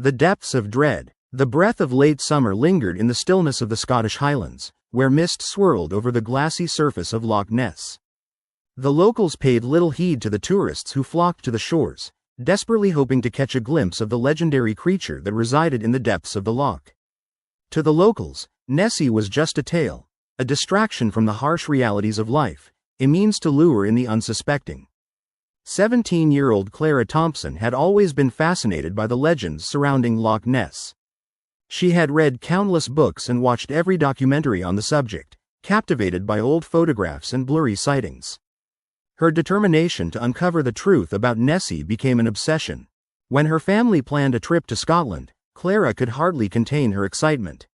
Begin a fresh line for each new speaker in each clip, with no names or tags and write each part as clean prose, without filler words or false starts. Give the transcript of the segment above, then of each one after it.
The depths of dread. The breath of late summer lingered in the stillness of the Scottish Highlands, where mist swirled over the glassy surface of Loch Ness. The locals paid little heed to the tourists who flocked to the shores, desperately hoping to catch a glimpse of the legendary creature that resided in the depths of the loch. To the locals, Nessie was just a tale, a distraction from the harsh realities of life, a means to lure in the unsuspecting. 17-year-old Clara Thompson had always been fascinated by the legends surrounding Loch Ness. She had read countless books and watched every documentary on the subject, captivated by old photographs and blurry sightings. Her determination to uncover the truth about Nessie became an obsession. When her family planned a trip to Scotland, Clara could hardly contain her excitement.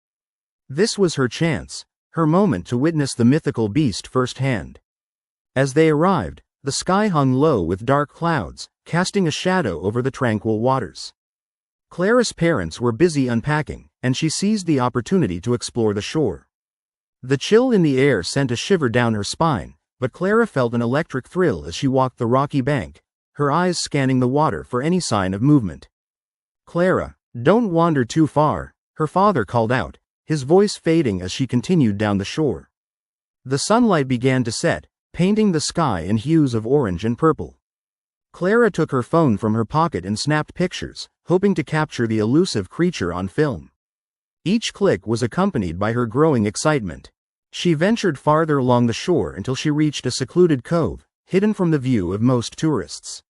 This was her chance, her moment to witness the mythical beast firsthand. As they arrived, the sky hung low with dark clouds, casting a shadow over the tranquil waters. Clara's parents were busy unpacking, and she seized the opportunity to explore the shore. The chill in the air sent a shiver down her spine, but Clara felt an electric thrill as she walked the rocky bank, her eyes scanning the water for any sign of movement. "Clara, don't wander too far," her father called out, his voice fading as she continued down the shore. The sunlight began to set, painting the sky in hues of orange and purple. Clara took her phone from her pocket and snapped pictures, hoping to capture the elusive creature on film. Each click was accompanied by her growing excitement. She ventured farther along the shore until she reached a secluded cove, hidden from the view of most tourists.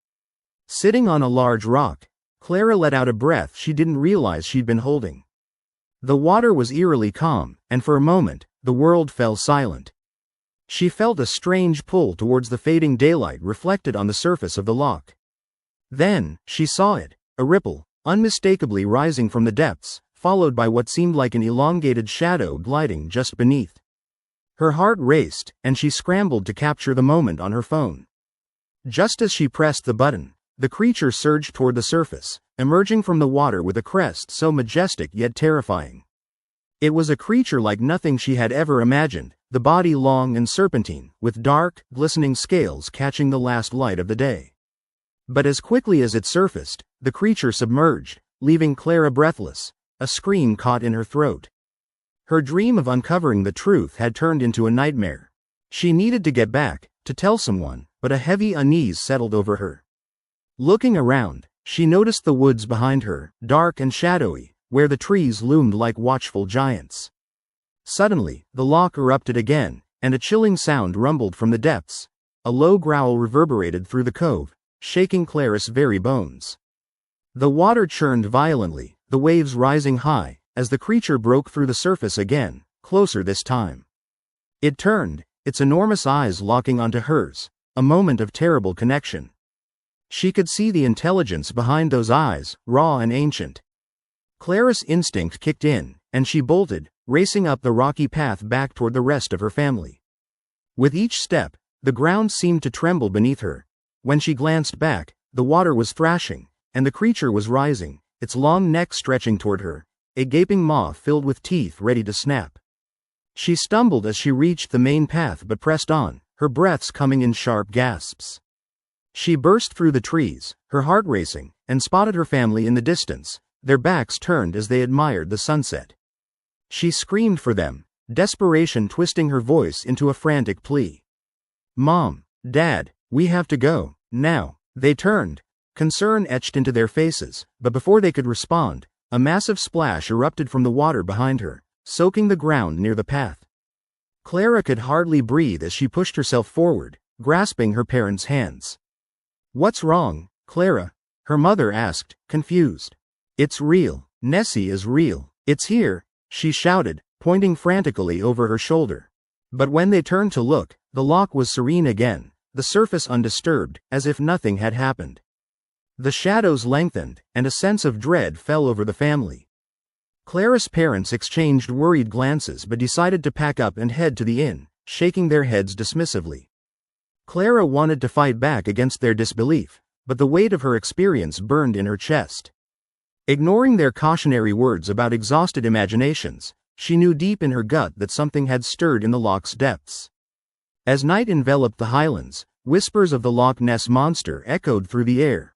Sitting on a large rock, Clara let out a breath she didn't realize she'd been holding. The water was eerily calm, and for a moment, the world fell silent. She felt a strange pull towards the fading daylight reflected on the surface of the loch. Then, she saw it, a ripple, unmistakably rising from the depths, followed by what seemed like an elongated shadow gliding just beneath. Her heart raced, and she scrambled to capture the moment on her phone. Just as she pressed the button, the creature surged toward the surface, emerging from the water with a crest so majestic yet terrifying. It was a creature like nothing she had ever imagined, the body long and serpentine, with dark, glistening scales catching the last light of the day. But as quickly as it surfaced, the creature submerged, leaving Clara breathless, a scream caught in her throat. Her dream of uncovering the truth had turned into a nightmare. She needed to get back, to tell someone, but a heavy unease settled over her. Looking around, she noticed the woods behind her, dark and shadowy, where the trees loomed like watchful giants. Suddenly, the loch erupted again, and a chilling sound rumbled from the depths. A low growl reverberated through the cove, shaking Clara's very bones. The water churned violently, the waves rising high, as the creature broke through the surface again, closer this time. It turned, its enormous eyes locking onto hers, a moment of terrible connection. She could see the intelligence behind those eyes, raw and ancient. Clara's instinct kicked in, and she bolted, racing up the rocky path back toward the rest of her family. With each step, the ground seemed to tremble beneath her. When she glanced back, the water was thrashing, and the creature was rising, its long neck stretching toward her, a gaping maw filled with teeth ready to snap. She stumbled as she reached the main path but pressed on, her breaths coming in sharp gasps. She burst through the trees, her heart racing, and spotted her family in the distance, their backs turned as they admired the sunset. She screamed for them, desperation twisting her voice into a frantic plea. "Mom, Dad, we have to go, now." They turned, concern etched into their faces, but before they could respond, a massive splash erupted from the water behind her, soaking the ground near the path. Clara could hardly breathe as she pushed herself forward, grasping her parents' hands. "What's wrong, Clara?" her mother asked, confused. "It's real. Nessie is real. It's here," she shouted, pointing frantically over her shoulder. But when they turned to look, the loch was serene again, the surface undisturbed, as if nothing had happened. The shadows lengthened, and a sense of dread fell over the family. Clara's parents exchanged worried glances but decided to pack up and head to the inn, shaking their heads dismissively. Clara wanted to fight back against their disbelief, but the weight of her experience burned in her chest. Ignoring their cautionary words about exhausted imaginations, she knew deep in her gut that something had stirred in the loch's depths. As night enveloped the highlands, whispers of the Loch Ness monster echoed through the air.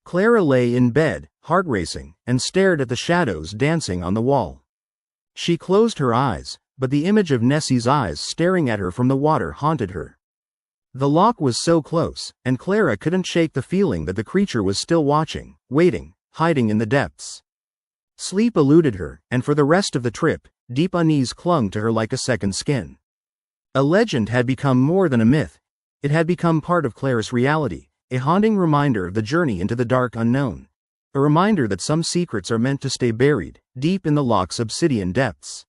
Clara lay in bed, heart racing, and stared at the shadows dancing on the wall. She closed her eyes, but the image of Nessie's eyes staring at her from the water haunted her. The loch was so close, and Clara couldn't shake the feeling that the creature was still watching, waiting, hiding in the depths. Sleep eluded her, and for the rest of the trip, deep unease clung to her like a second skin. A legend had become more than a myth. It had become part of Clara's reality, a haunting reminder of the journey into the dark unknown. A reminder that some secrets are meant to stay buried, deep in the loch's obsidian depths.